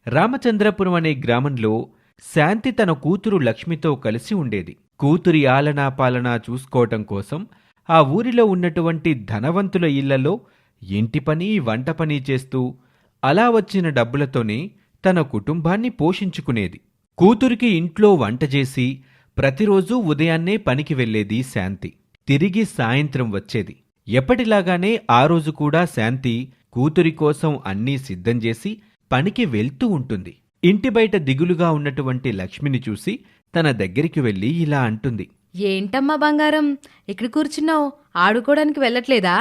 రామచంద్రపురం అనే గ్రామంలో శాంతి తన కూతురు లక్ష్మితో కలిసి ఉండేది. కూతురి ఆలనా పాలనా చూసుకోవటం కోసం ఆ ఊరిలో ఉన్నటువంటి ధనవంతుల ఇళ్లలో ఇంటి పని వంట పని చేస్తూ అలా వచ్చిన డబ్బులతోనే తన కుటుంబాన్ని పోషించుకునేది. కూతురికి ఇంట్లో వంట చేసి ప్రతిరోజూ ఉదయాన్నే పనికి వెళ్లేది శాంతి. తిరిగి సాయంత్రం వచ్చేది. ఎప్పటిలాగానే ఆ రోజు కూడా శాంతి కూతురి కోసం అన్నీ సిద్ధం చేసి పనికి వెళ్తూ ఉంటుంది. ఇంటి బయట దిగులుగా ఉన్నటువంటి లక్ష్మిని చూసి తన దగ్గరికి వెళ్లి ఇలా అంటుంది. ఏంటమ్మా బంగారం, ఇక్కడ కూర్చున్నావు? ఆడుకోవడానికి వెళ్ళట్లేదా?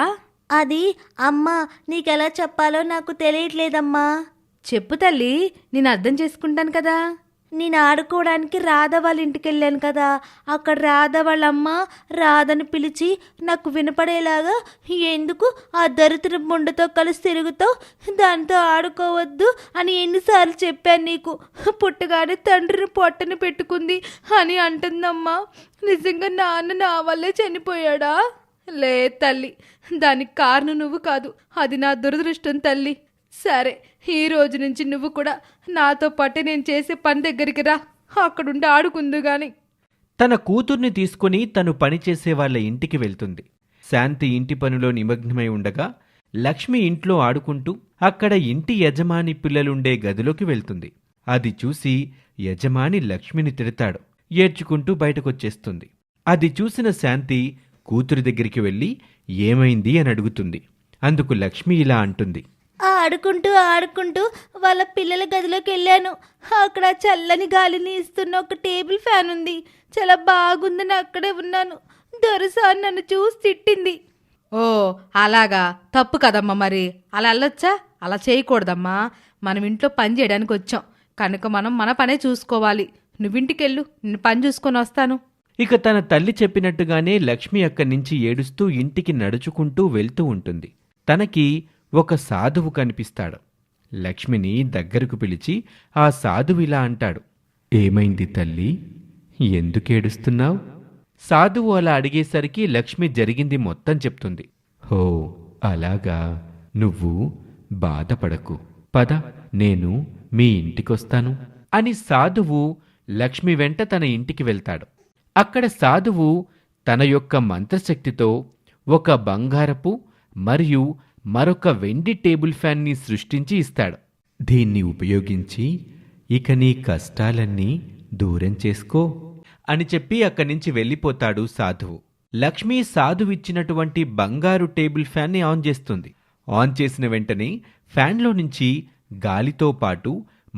అది అమ్మా, నీకెలా చెప్పాలో నాకు తెలియట్లేదమ్మా. చెప్పు తల్లి, నేను అర్థం చేసుకుంటాను కదా. నేను ఆడుకోవడానికి రాధ వాళ్ళ ఇంటికి వెళ్ళాను కదా, అక్కడ రాధ వాళ్ళమ్మ రాధని పిలిచి నాకు వినపడేలాగా, ఎందుకు ఆ దరిద్ర ముండతో కలిసి తిరుగుతావు, దాంతో ఆడుకోవద్దు అని ఎన్నిసార్లు చెప్పాను నీకు, పుట్టగానే తండ్రిని పొట్టని పెట్టుకుంది అని అంటుందమ్మా. నిజంగా నాన్న నా వల్లే చనిపోయాడా? లే తల్లి, దానికి కారణం నువ్వు కాదు, అది నా దురదృష్టం తల్లి. సరే, ఈ రోజు నుంచి నువ్వు కూడా నాతో పాటే నేను చేసే పని దగ్గరికి రా, అక్కడుండి ఆడుకుందు గాని. తన కూతుర్ని తీసుకుని తను పనిచేసే వాళ్ళ ఇంటికి వెళ్తుంది. శాంతి ఇంటి పనిలో నిమగ్నమై ఉండగా లక్ష్మి ఇంట్లో ఆడుకుంటూ అక్కడ ఇంటి యజమాని పిల్లలుండే గదిలోకి వెళ్తుంది. అది చూసి యజమాని లక్ష్మిని తిడతాడు. ఏడ్చుకుంటూ బయటకొచ్చేస్తుంది. అది చూసిన శాంతి కూతురి దగ్గరికి వెళ్ళి ఏమైంది అని అడుగుతుంది. అందుకు లక్ష్మి ఇలా అంటుంది. ఆడుకుంటూ ఆడుకుంటూ వాళ్ళ పిల్లల గదిలోకి వెళ్ళాను. అక్కడ చల్లని గాలిని ఇస్తున్న ఒక టేబుల్ ఫ్యాన్ ఉంది, చాలా బాగుందని అక్కడే ఉన్నాను. దొరసారి నన్ను చూసి తిట్టింది. ఓ అలాగా, తప్పు కదమ్మా. మరి అలా వెళ్ళొచ్చా? అలా చేయకూడదమ్మా. మనం ఇంట్లో పని చేయడానికి వచ్చాం కనుక మనం మన పనే చూసుకోవాలి. నువ్వింటికెళ్ళు, నేను పని చూసుకొని వస్తాను. ఇక తన తల్లి చెప్పినట్టుగానే లక్ష్మి అక్కడి నుంచి ఏడుస్తూ ఇంటికి నడుచుకుంటూ వెళ్తూ ఉంటుంది. తనకి ఒక సాధువు కనిపిస్తాడు. లక్ష్మిని దగ్గరకు పిలిచి ఆ సాధువు ఇలా అంటాడు. ఏమైంది తల్లి, ఎందుకేడుస్తున్నావు? సాధువు అలా అడిగేసరికి లక్ష్మి జరిగింది మొత్తం చెప్తుంది. హో అలాగా, నువ్వు బాధపడకు, పద నేను మీ ఇంటికొస్తాను అని సాధువు లక్ష్మి వెంట తన ఇంటికి వెళ్తాడు. అక్కడ సాధువు తన యొక్క మంత్రశక్తితో ఒక బంగారపు మరియు మరొక వెండి టేబుల్ ఫ్యాన్ని సృష్టించి ఇస్తాడు. దీన్ని ఉపయోగించి ఇక నీ కష్టాలన్నీ దూరం చేసుకో అని చెప్పి అక్కడి నుంచి వెళ్ళిపోతాడు సాధువు. లక్ష్మి సాధువిచ్చినటువంటి బంగారు టేబుల్ ఫ్యాన్ని ఆన్ చేస్తుంది. ఆన్ చేసిన వెంటనే ఫ్యాన్లో నుంచి గాలితో పాటు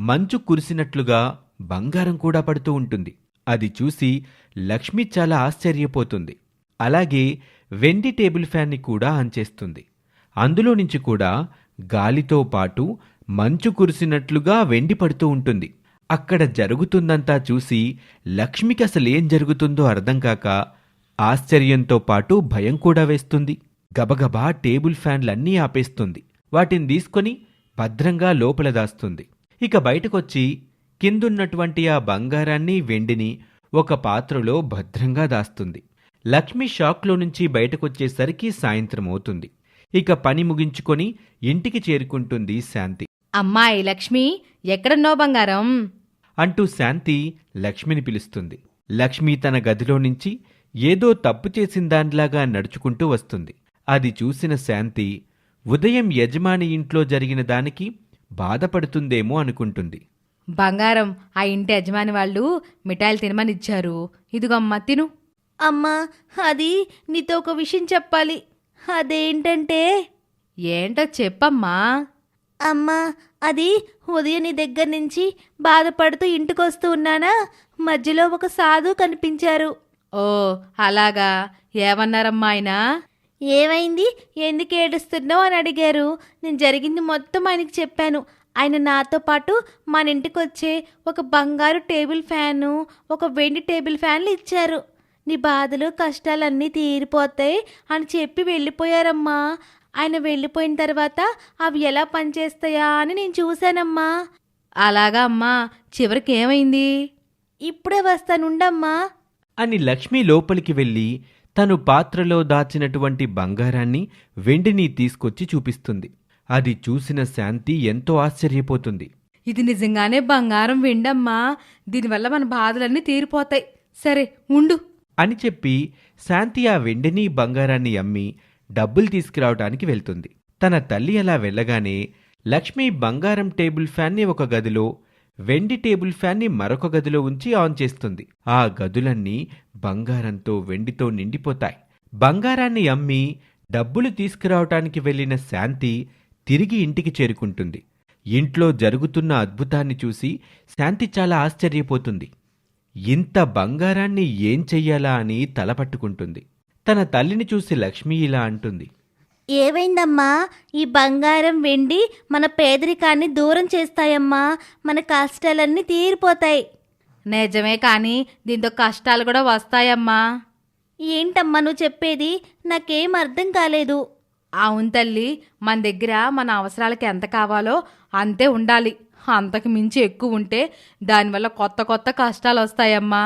మంచు కురిసినట్లుగా బంగారం కూడా పడుతూ ఉంటుంది. అది చూసి లక్ష్మి చాలా ఆశ్చర్యపోతుంది. అలాగే వెండి టేబుల్ ఫ్యాన్ని కూడా ఆన్ చేస్తుంది. అందులో నుంచి కూడా గాలితో పాటు మంచు కురిసినట్లుగా వెండి పడుతూ ఉంటుంది. అక్కడ జరుగుతుందంతా చూసి లక్ష్మికి అసలేం జరుగుతుందో అర్థం కాక ఆశ్చర్యంతో పాటు భయం కూడా వేస్తుంది. గబగబా టేబుల్ ఫ్యాన్లన్నీ ఆపేస్తుంది. వాటిని తీసుకొని భద్రంగా లోపల దాస్తుంది. ఇక బయటకొచ్చి కిందున్నటువంటి ఆ బంగారాన్ని వెండిని ఒక పాత్రలో భద్రంగా దాస్తుంది. లక్ష్మి షాక్లో నుంచి బయటకొచ్చేసరికి సాయంత్రం అవుతుంది. ఇక పని ముగించుకొని ఇంటికి చేరుకుంటుంది శాంతి. అమ్మాయి లక్ష్మి, ఎక్కడున్నావు బంగారం అంటూ శాంతి లక్ష్మిని పిలుస్తుంది. లక్ష్మి తన గదిలో నుంచి ఏదో తప్పు చేసిన దానిలాగా నడుచుకుంటూ వస్తుంది. అది చూసిన శాంతి ఉదయం యజమాని ఇంట్లో జరిగిన దానికి బాధపడుతుందేమో అనుకుంటుంది. బంగారం, ఆ ఇంటి యజమాని వాళ్ళు మిఠాయిలు తినమనిచ్చారు, ఇదిగమ్మా తిను. అమ్మా, అది నీతో ఒక విషయం చెప్పాలి. అదేంటంటే. ఏంటో చెప్పమ్మా. అమ్మా, అది ఉదయం నీ దగ్గర నుంచి బాధపడుతూ ఇంటికొస్తూ ఉన్నానా, మధ్యలో ఒక సాధువు కనిపించారు. ఓ అలాగా, ఏమన్నారమ్మా ఆయన? ఏమైంది, ఎందుకు ఏడుస్తున్నావు అని అడిగారు. నేను జరిగింది మొత్తం ఆయనకి చెప్పాను. ఆయన నాతో పాటు మన ఇంటికి వచ్చే ఒక బంగారు టేబుల్ ఫ్యాను, ఒక వెండి టేబుల్ ఫ్యాన్లు ఇచ్చారు. నీ బాధలు కష్టాలన్నీ తీరిపోతాయి అని చెప్పి వెళ్ళిపోయారమ్మా. ఆయన వెళ్ళిపోయిన తర్వాత అవి ఎలా పనిచేస్తాయా అని నేను చూశానమ్మా. అలాగా అమ్మా, చివరికి ఏమైంది? ఇప్పుడే వస్తానుండమ్మా అని లక్ష్మి లోపలికి వెళ్ళి తను పాత్రలో దాచినటువంటి బంగారాన్ని వెండిని తీసుకొచ్చి చూపిస్తుంది. అది చూసిన శాంతి ఎంతో ఆశ్చర్యపోతుంది. ఇది నిజంగానే బంగారం వెండమ్మా. దీనివల్ల మన బాధలన్నీ తీరిపోతాయి. సరే ఉండు అని చెప్పి శాంతి ఆ వెండిని బంగారాన్ని అమ్మి డబ్బులు తీసుకురావటానికి వెళ్తుంది. తన తల్లి అలా వెళ్ళగానే లక్ష్మి బంగారం టేబుల్ ఫ్యాన్ని ఒక గదిలో, వెండి టేబుల్ ఫ్యాన్ని మరొక గదిలో ఉంచి ఆన్ చేస్తుంది. ఆ గదులన్నీ బంగారంతో వెండితో నిండిపోతాయి. బంగారాన్ని అమ్మి డబ్బులు తీసుకురావటానికి వెళ్లిన శాంతి తిరిగి ఇంటికి చేరుకుంటుంది. ఇంట్లో జరుగుతున్న అద్భుతాన్ని చూసి శాంతి చాలా ఆశ్చర్యపోతుంది. ఇంత బంగారాన్ని ఏం చెయ్యాలా అని తలపట్టుకుంటుంది. తన తల్లిని చూసి లక్ష్మి ఇలా అంటుంది. ఏవైందమ్మా, ఈ బంగారం వెండి మన పేదరికాన్ని దూరం చేస్తాయమ్మా, మన కష్టాలన్నీ తీరిపోతాయి. నిజమే, కానీ దీంతో కష్టాలు కూడా వస్తాయమ్మా. ఏంటమ్మా నువ్వు చెప్పేది? నాకేం అర్థం కాలేదు. అవును తల్లి, మన దగ్గర మన అవసరాలకి ఎంత కావాలో అంతే ఉండాలి. అంతకు మించి ఎక్కువ ఉంటే దానివల్ల కొత్త కొత్త కష్టాలు వస్తాయమ్మా.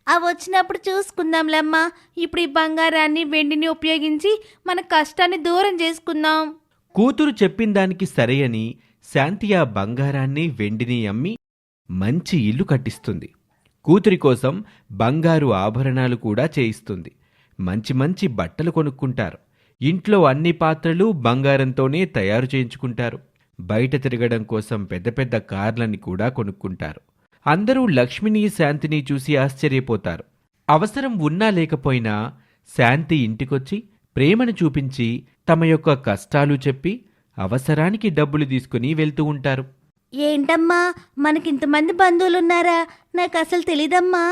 అవి వచ్చినప్పుడు చూసుకుందాంలేమ్మా. ఇప్పుడు ఈ బంగారాన్ని వెండిని ఉపయోగించి మన కష్టాన్ని దూరం చేసుకుందాం. కూతురు చెప్పిందానికి సరే అని శాంతి ఆ బంగారాన్ని వెండిని అమ్మి మంచి ఇల్లు కట్టిస్తుంది. కూతురి కోసం బంగారు ఆభరణాలు కూడా చేయిస్తుంది. మంచి మంచి బట్టలు కొనుక్కుంటారు. ఇంట్లో అన్ని పాత్రలు బంగారంతోనే తయారు చేయించుకుంటారు. బయట తిరగడం కోసం పెద్ద పెద్ద కార్లని కూడా కొనుక్కుంటారు. అందరూ లక్ష్మిని శాంతిని చూసి ఆశ్చర్యపోతారు. అవసరం ఉన్నా లేకపోయినా శాంతి ఇంటికొచ్చి ప్రేమను చూపించి తమ యొక్క కష్టాలు చెప్పి అవసరానికి డబ్బులు తీసుకుని వెళ్తూ ఉంటారు. ఏంటమ్మా, మనకింతమంది బంధువులున్నారా? నాకు అసలు తెలీదమ్మా.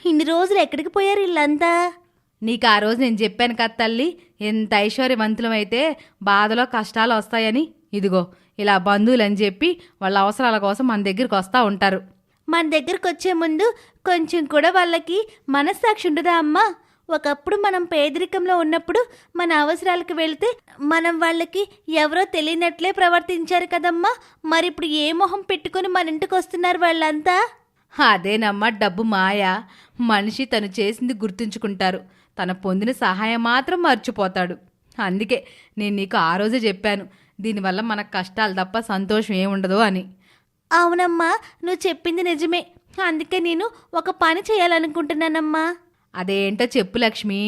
ఇన్ని రోజులు ఎక్కడికి పోయారు వీళ్ళంతా? నీకు ఆ రోజు నేను చెప్పాను కదా తల్లి, ఎంత ఐశ్వర్యవంతులమైతే బాధలో కష్టాలు వస్తాయని. ఇదిగో ఇలా బంధువులని చెప్పి వాళ్ళ అవసరాల కోసం మన దగ్గరికి వస్తూ ఉంటారు. మన దగ్గరకు వచ్చే ముందు కొంచెం కూడా వాళ్ళకి మనస్సాక్షి ఉండదా అమ్మా? ఒకప్పుడు మనం పేదరికంలో ఉన్నప్పుడు మన అవసరాలకు వెళితే మనం వాళ్ళకి ఎవరో తెలియనట్లే ప్రవర్తించారు కదమ్మా. మరి ఇప్పుడు ఏ మొహం పెట్టుకుని మన ఇంటికి వస్తున్నారు వాళ్ళంతా? అదేనమ్మా డబ్బు మాయ. మనిషి తను చేసింది గుర్తుంచుకుంటారు, తన పొందిన సహాయం మాత్రం మర్చిపోతాడు. అందుకే నేను నీకు ఆ రోజే చెప్పాను, దీనివల్ల మనకు కష్టాలు తప్ప సంతోషం ఏముండదు అని. అవునమ్మా, నువ్వు చెప్పింది నిజమే. అందుకే నేను ఒక పని చేయాలనుకుంటున్నానమ్మా. అదేంటో చెప్పు లక్ష్మి.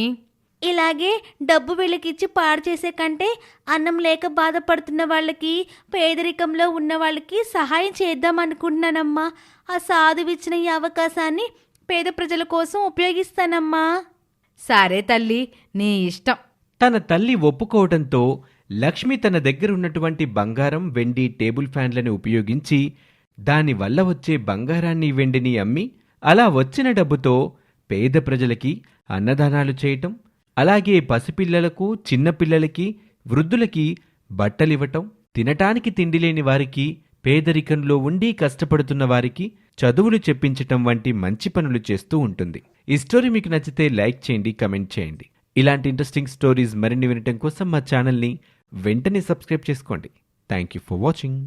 ఇలాగే డబ్బు వీళ్ళకిచ్చి పాడు చేసే కంటే అన్నం లేక బాధపడుతున్న వాళ్ళకి, పేదరికంలో ఉన్న వాళ్ళకి సహాయం చేద్దాం అనుకుంటున్నానమ్మా. ఆ సాధువిచ్చిన ఈ అవకాశాన్ని పేద ప్రజల కోసం ఉపయోగిస్తానమ్మా. సరే తల్లి, నీ ఇష్టం. తన తల్లి ఒప్పుకోవడంతో లక్ష్మి తన దగ్గరున్నటువంటి బంగారం, వెండి టేబుల్ ఫ్యాన్లను ఉపయోగించి దానివల్ల వచ్చే బంగారాన్ని వెండిని అమ్మి అలా వచ్చిన డబ్బుతో పేద ప్రజలకి అన్నదానాలు చేయటం, అలాగే పసిపిల్లలకు, చిన్నపిల్లలకి, వృద్ధులకి బట్టలివ్వటం, తినటానికి తిండి లేని వారికి, పేదరికంలో ఉండి కష్టపడుతున్న వారికి చదువులు చెప్పించటం వంటి మంచి పనులు చేస్తూ ఉంటుంది. ఈ స్టోరీ మీకు నచ్చితే లైక్ చేయండి, కమెంట్ చేయండి. ఇలాంటి ఇంట్రెస్టింగ్ స్టోరీస్ మరిన్ని వినటం కోసం మా ఛానల్ని వెంటనే సబ్స్క్రైబ్ చేసుకోండి. Thank you for watching.